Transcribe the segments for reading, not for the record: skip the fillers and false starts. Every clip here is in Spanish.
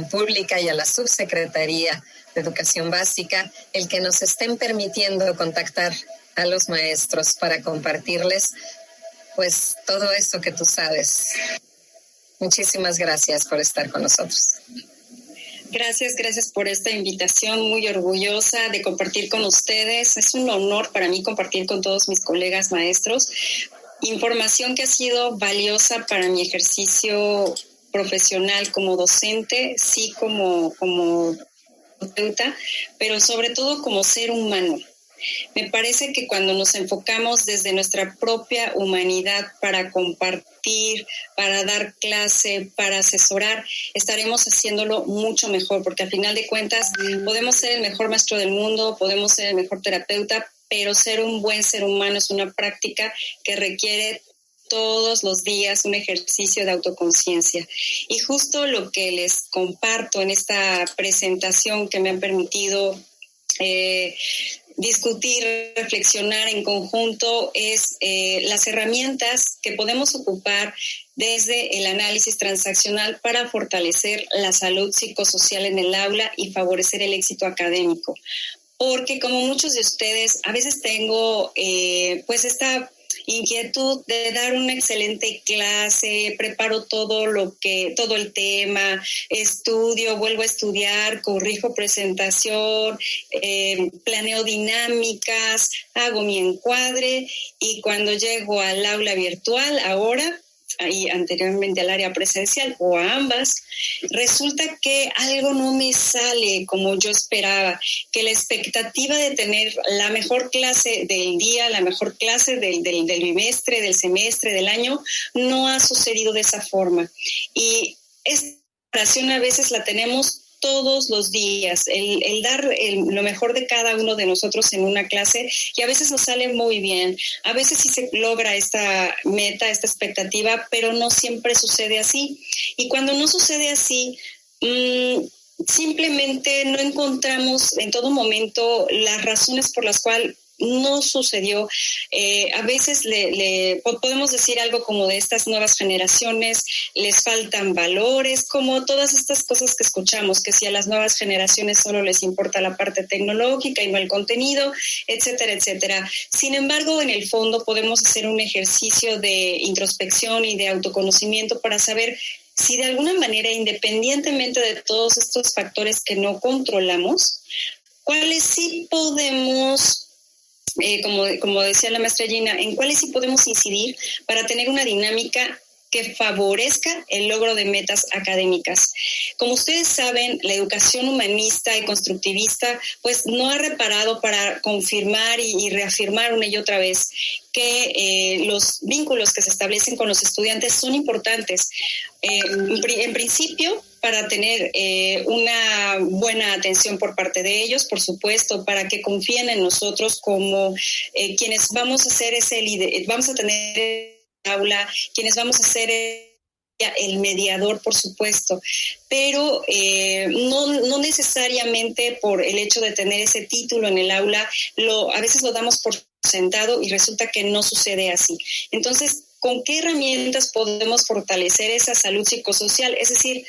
Pública y a la Subsecretaría de Educación Básica el que nos estén permitiendo contactar a los maestros para compartirles pues todo eso que tú sabes. Muchísimas gracias por estar con nosotros. Gracias por esta invitación, muy orgullosa de compartir con ustedes. Es un honor para mí compartir con todos mis colegas maestros información que ha sido valiosa para mi ejercicio profesional como docente, sí como terapeuta, pero sobre todo como ser humano. Me parece que cuando nos enfocamos desde nuestra propia humanidad para compartir, para dar clase, para asesorar, estaremos haciéndolo mucho mejor, porque al final de cuentas podemos ser el mejor maestro del mundo, podemos ser el mejor terapeuta, pero ser un buen ser humano es una práctica que requiere todos los días un ejercicio de autoconciencia. Y justo lo que les comparto en esta presentación que me han permitido discutir, reflexionar en conjunto es las herramientas que podemos ocupar desde el análisis transaccional para fortalecer la salud psicosocial en el aula y favorecer el éxito académico. Porque como muchos de ustedes, a veces tengo pues esta inquietud de dar una excelente clase, preparo todo el tema, estudio, vuelvo a estudiar, corrijo presentación, planeo dinámicas, hago mi encuadre y cuando llego al aula virtual ahora, y anteriormente al área presencial o a ambas, resulta que algo no me sale como yo esperaba, que la expectativa de tener la mejor clase del día, la mejor clase del bimestre, del semestre, del año, no ha sucedido de esa forma. Y esta preparación a veces la tenemos todos los días, el dar lo mejor de cada uno de nosotros en una clase, y a veces nos sale muy bien, a veces sí se logra esta meta, esta expectativa, pero no siempre sucede así. Y cuando no sucede así, simplemente no encontramos en todo momento las razones por las cuales no sucedió. A veces podemos decir algo como de estas nuevas generaciones les faltan valores, como todas estas cosas que escuchamos, que si a las nuevas generaciones solo les importa la parte tecnológica y no el contenido, etcétera, etcétera. Sin embargo, en el fondo podemos hacer un ejercicio de introspección y de autoconocimiento para saber si de alguna manera, independientemente de todos estos factores que no controlamos, cuáles sí podemos como decía la maestra Gina, en cuáles sí podemos incidir para tener una dinámica que favorezca el logro de metas académicas. Como ustedes saben, la educación humanista y constructivista pues no ha reparado para confirmar y reafirmar una y otra vez que los vínculos que se establecen con los estudiantes son importantes. En principio, para tener una buena atención por parte de ellos, por supuesto, para que confíen en nosotros como quienes vamos a ser vamos a tener aula, quienes vamos a ser el mediador, por supuesto, pero no necesariamente por el hecho de tener ese título en el aula, a veces lo damos por sentado y resulta que no sucede así. Entonces, ¿con qué herramientas podemos fortalecer esa salud psicosocial? Es decir,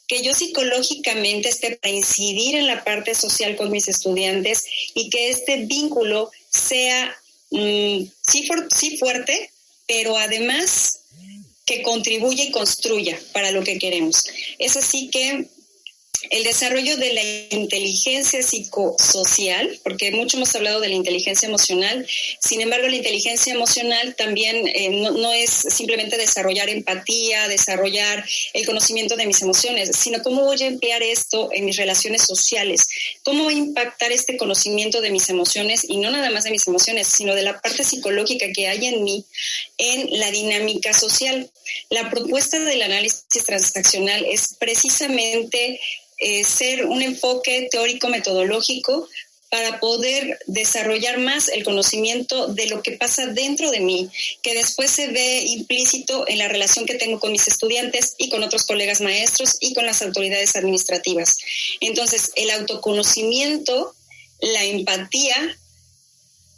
que yo psicológicamente esté para incidir en la parte social con mis estudiantes y que este vínculo sea sí fuerte, pero además que contribuya y construya para lo que queremos. Es así que el desarrollo de la inteligencia psicosocial, porque mucho hemos hablado de la inteligencia emocional, sin embargo la inteligencia emocional también no es simplemente desarrollar empatía, desarrollar el conocimiento de mis emociones, sino cómo voy a emplear esto en mis relaciones sociales, cómo va a impactar este conocimiento de mis emociones, y no nada más de mis emociones, sino de la parte psicológica que hay en mí, en la dinámica social. La propuesta del análisis transaccional es precisamente ser un enfoque teórico-metodológico para poder desarrollar más el conocimiento de lo que pasa dentro de mí, que después se ve implícito en la relación que tengo con mis estudiantes y con otros colegas maestros y con las autoridades administrativas. Entonces, el autoconocimiento, la empatía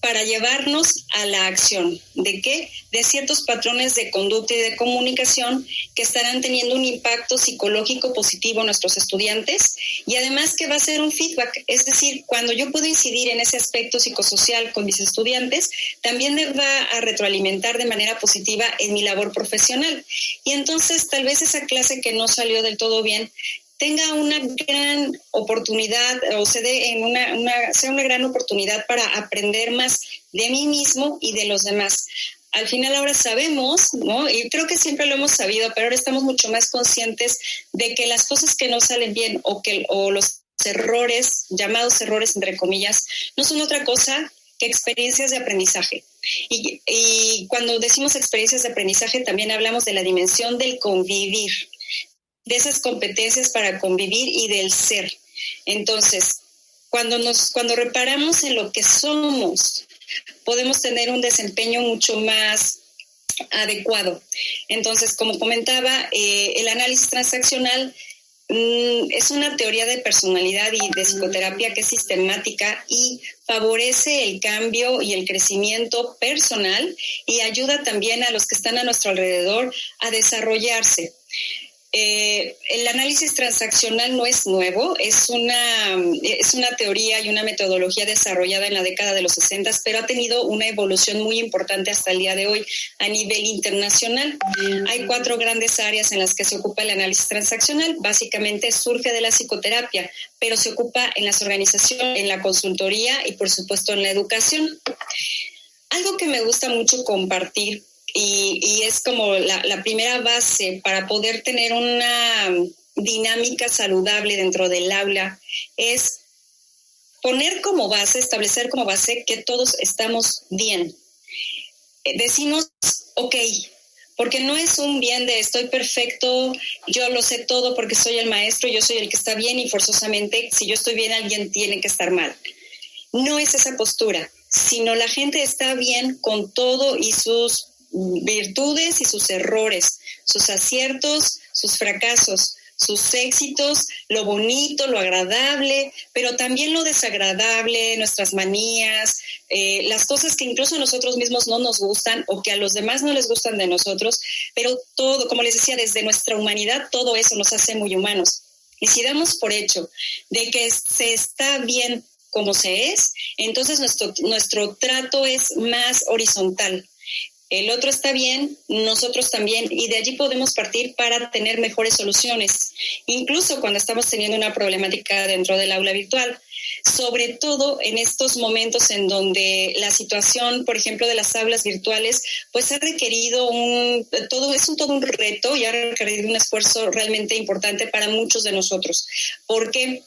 para llevarnos a la acción. ¿De qué? De ciertos patrones de conducta y de comunicación que estarán teniendo un impacto psicológico positivo en nuestros estudiantes y además que va a ser un feedback. Es decir, cuando yo puedo incidir en ese aspecto psicosocial con mis estudiantes, también me va a retroalimentar de manera positiva en mi labor profesional. Y entonces tal vez esa clase que no salió del todo bien tenga una gran oportunidad o sea una gran oportunidad para aprender más de mí mismo y de los demás. Al final ahora sabemos, ¿no? Y creo que siempre lo hemos sabido, pero ahora estamos mucho más conscientes de que las cosas que no salen bien o los errores, llamados errores entre comillas, no son otra cosa que experiencias de aprendizaje. Y cuando decimos experiencias de aprendizaje también hablamos de la dimensión del convivir, de esas competencias para convivir y del ser. Entonces, cuando reparamos en lo que somos, podemos tener un desempeño mucho más adecuado. Entonces, como comentaba, el análisis transaccional es una teoría de personalidad y de psicoterapia que es sistemática y favorece el cambio y el crecimiento personal y ayuda también a los que están a nuestro alrededor a desarrollarse. El análisis transaccional no es nuevo, es una teoría y una metodología desarrollada en la década de los 60, pero ha tenido una evolución muy importante hasta el día de hoy a nivel internacional. Hay 4 grandes áreas en las que se ocupa el análisis transaccional. Básicamente surge de la psicoterapia, pero se ocupa en las organizaciones, en la consultoría y por supuesto en la educación. Algo que me gusta mucho compartir y es como la primera base para poder tener una dinámica saludable dentro del aula, es poner como base, establecer como base que todos estamos bien. Decimos, ok, porque no es un bien de estoy perfecto, yo lo sé todo porque soy el maestro, yo soy el que está bien y forzosamente si yo estoy bien alguien tiene que estar mal. No es esa postura, sino la gente está bien con todo y sus virtudes y sus errores, sus aciertos, sus fracasos, sus éxitos, lo bonito, lo agradable, pero también lo desagradable, nuestras manías, las cosas que incluso a nosotros mismos no nos gustan o que a los demás no les gustan de nosotros, pero todo, como les decía, desde nuestra humanidad, todo eso nos hace muy humanos. Y si damos por hecho de que se está bien como se es, entonces nuestro trato es más horizontal. El otro está bien, nosotros también, y de allí podemos partir para tener mejores soluciones, incluso cuando estamos teniendo una problemática dentro del aula virtual, sobre todo en estos momentos en donde la situación, por ejemplo, de las aulas virtuales, pues ha requerido todo un reto y ha requerido un esfuerzo realmente importante para muchos de nosotros. ¿Por qué?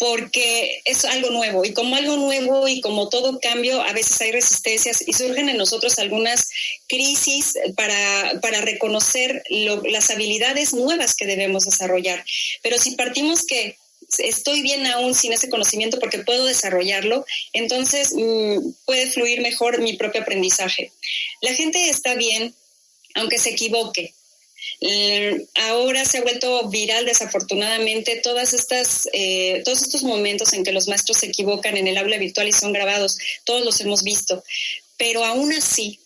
Porque es algo nuevo y como todo cambio, a veces hay resistencias y surgen en nosotros algunas crisis para reconocer las habilidades nuevas que debemos desarrollar. Pero si partimos que estoy bien aún sin ese conocimiento porque puedo desarrollarlo, entonces puede fluir mejor mi propio aprendizaje. La gente está bien aunque se equivoque. Ahora se ha vuelto viral, desafortunadamente, todos estos momentos en que los maestros se equivocan en el aula virtual y son grabados, todos los hemos visto, pero aún así,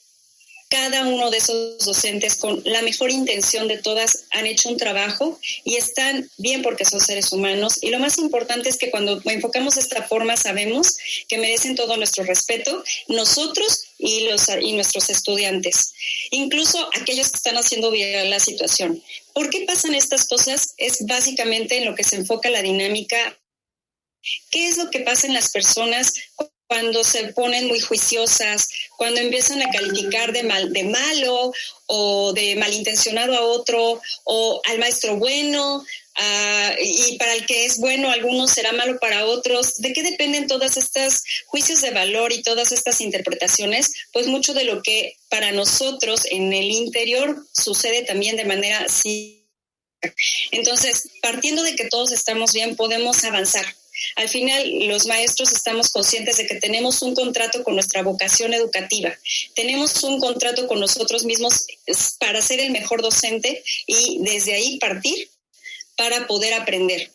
cada uno de esos docentes con la mejor intención de todas han hecho un trabajo y están bien porque son seres humanos, y lo más importante es que cuando enfocamos de esta forma sabemos que merecen todo nuestro respeto, nosotros y nuestros estudiantes, incluso aquellos que están haciendo viral la situación. ¿Por qué pasan estas cosas? Es básicamente en lo que se enfoca la dinámica. ¿Qué es lo que pasa en las personas cuando se ponen muy juiciosas, cuando empiezan a calificar de malo o de malintencionado a otro, o al maestro bueno, y para el que es bueno algunos será malo para otros? ¿De qué dependen todas estas juicios de valor y todas estas interpretaciones? Pues mucho de lo que para nosotros en el interior sucede también de manera así. Entonces, partiendo de que todos estamos bien, podemos avanzar. Al final, los maestros estamos conscientes de que tenemos un contrato con nuestra vocación educativa, tenemos un contrato con nosotros mismos para ser el mejor docente y desde ahí partir para poder aprender.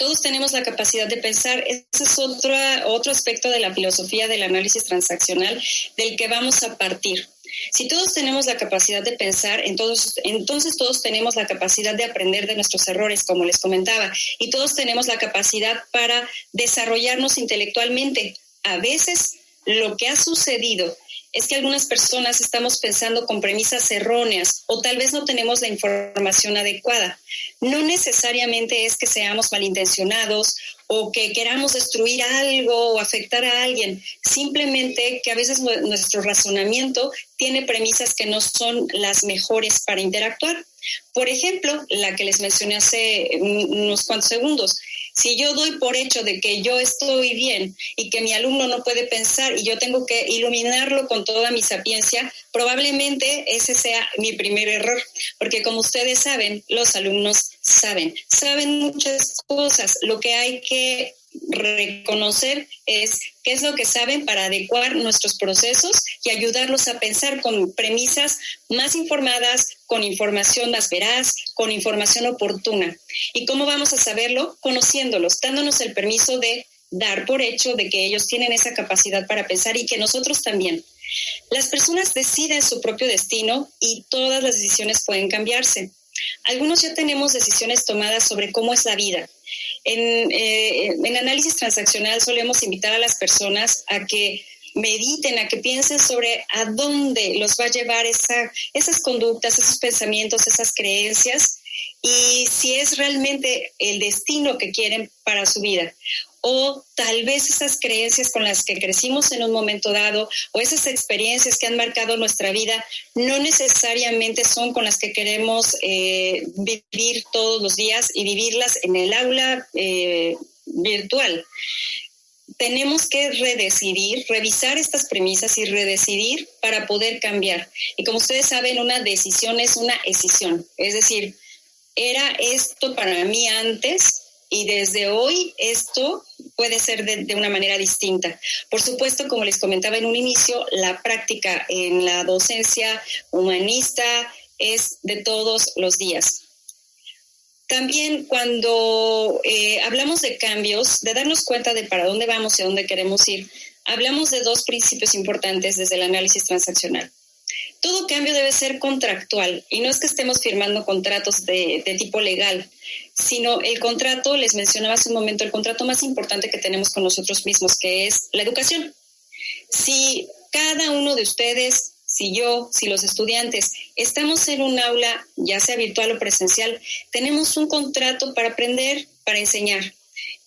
Todos tenemos la capacidad de pensar. Ese es otro aspecto de la filosofía del análisis transaccional del que vamos a partir. Si todos tenemos la capacidad de pensar, entonces todos tenemos la capacidad de aprender de nuestros errores, como les comentaba, y todos tenemos la capacidad para desarrollarnos intelectualmente. A veces lo que ha sucedido es que algunas personas estamos pensando con premisas erróneas o tal vez no tenemos la información adecuada. No necesariamente es que seamos malintencionados o que queramos destruir algo o afectar a alguien. Simplemente que a veces nuestro razonamiento tiene premisas que no son las mejores para interactuar. Por ejemplo, la que les mencioné hace unos cuantos segundos. Si yo doy por hecho de que yo estoy bien y que mi alumno no puede pensar y yo tengo que iluminarlo con toda mi sapiencia, probablemente ese sea mi primer error, porque como ustedes saben, los alumnos saben muchas cosas. Lo que hay que reconocer es qué es lo que saben para adecuar nuestros procesos y ayudarlos a pensar con premisas más informadas, con información más veraz, con información oportuna. ¿Y cómo vamos a saberlo? Conociéndolos, dándonos el permiso de dar por hecho de que ellos tienen esa capacidad para pensar y que nosotros también. Las personas deciden su propio destino y todas las decisiones pueden cambiarse. Algunos ya tenemos decisiones tomadas sobre cómo es la vida. En análisis transaccional solemos invitar a las personas a que mediten, a que piensen sobre a dónde los va a llevar esas conductas, esos pensamientos, esas creencias y si es realmente el destino que quieren para su vida. O tal vez esas creencias con las que crecimos en un momento dado o esas experiencias que han marcado nuestra vida no necesariamente son con las que queremos vivir todos los días y vivirlas en el aula virtual. Tenemos que redecidir, revisar estas premisas y redecidir para poder cambiar. Y como ustedes saben, una decisión es una escisión. Es decir, era esto para mí antes y desde hoy esto puede ser de una manera distinta. Por supuesto, como les comentaba en un inicio, la práctica en la docencia humanista es de todos los días. También cuando hablamos de cambios, de darnos cuenta de para dónde vamos y a dónde queremos ir, hablamos de dos principios importantes desde el análisis transaccional. Todo cambio debe ser contractual y no es que estemos firmando contratos de tipo legal, sino el contrato, les mencionaba hace un momento, el contrato más importante que tenemos con nosotros mismos, que es la educación. Si cada uno de ustedes, si yo, si los estudiantes estamos en un aula, ya sea virtual o presencial, tenemos un contrato para aprender, para enseñar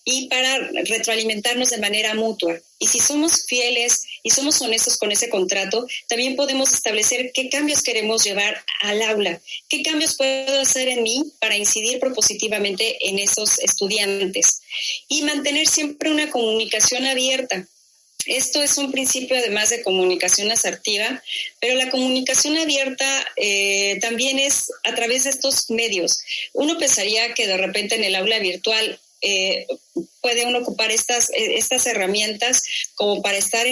y para retroalimentarnos de manera mutua. Y si somos fieles y somos honestos con ese contrato, también podemos establecer qué cambios queremos llevar al aula, qué cambios puedo hacer en mí para incidir propositivamente en esos estudiantes y mantener siempre una comunicación abierta. Esto es un principio además de comunicación asertiva, pero la comunicación abierta también es a través de estos medios. Uno pensaría que de repente en el aula virtual puede uno ocupar estas herramientas como para estar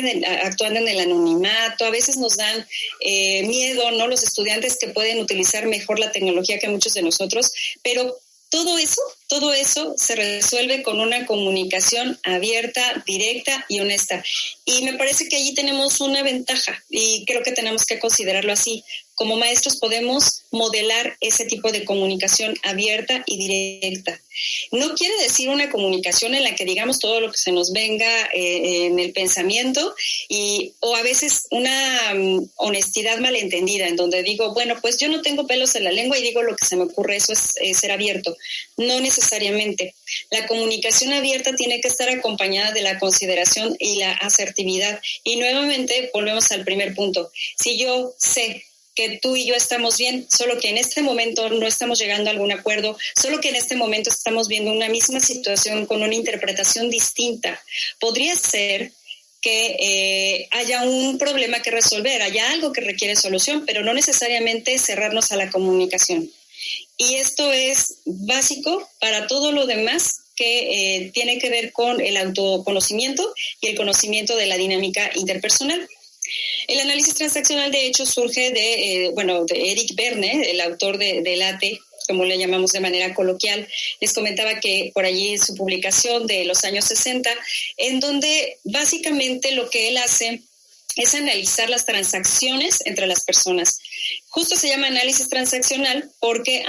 actuando en el anonimato. A veces nos dan miedo, ¿no? Los estudiantes que pueden utilizar mejor la tecnología que muchos de nosotros, pero todo eso se resuelve con una comunicación abierta, directa y honesta. Y me parece que allí tenemos una ventaja y creo que tenemos que considerarlo así. Como maestros podemos modelar ese tipo de comunicación abierta y directa. No quiere decir una comunicación en la que digamos todo lo que se nos venga en el pensamiento o a veces una honestidad malentendida en donde digo, bueno, pues yo no tengo pelos en la lengua y digo lo que se me ocurre, eso es ser abierto. No necesariamente. La comunicación abierta tiene que estar acompañada de la consideración y la asertividad. Y nuevamente volvemos al primer punto. Si yo sé que tú y yo estamos bien, solo que en este momento no estamos llegando a algún acuerdo, solo que en este momento estamos viendo una misma situación con una interpretación distinta. Podría ser que haya un problema que resolver, haya algo que requiere solución, pero no necesariamente cerrarnos a la comunicación. Y esto es básico para todo lo demás que tiene que ver con el autoconocimiento y el conocimiento de la dinámica interpersonal. El análisis transaccional, de hecho, surge de Eric Berne, el autor de LaTeX, como le llamamos de manera coloquial. Les comentaba que por allí su publicación de los años 60, en donde básicamente lo que él hace es analizar las transacciones entre las personas. Justo se llama análisis transaccional porque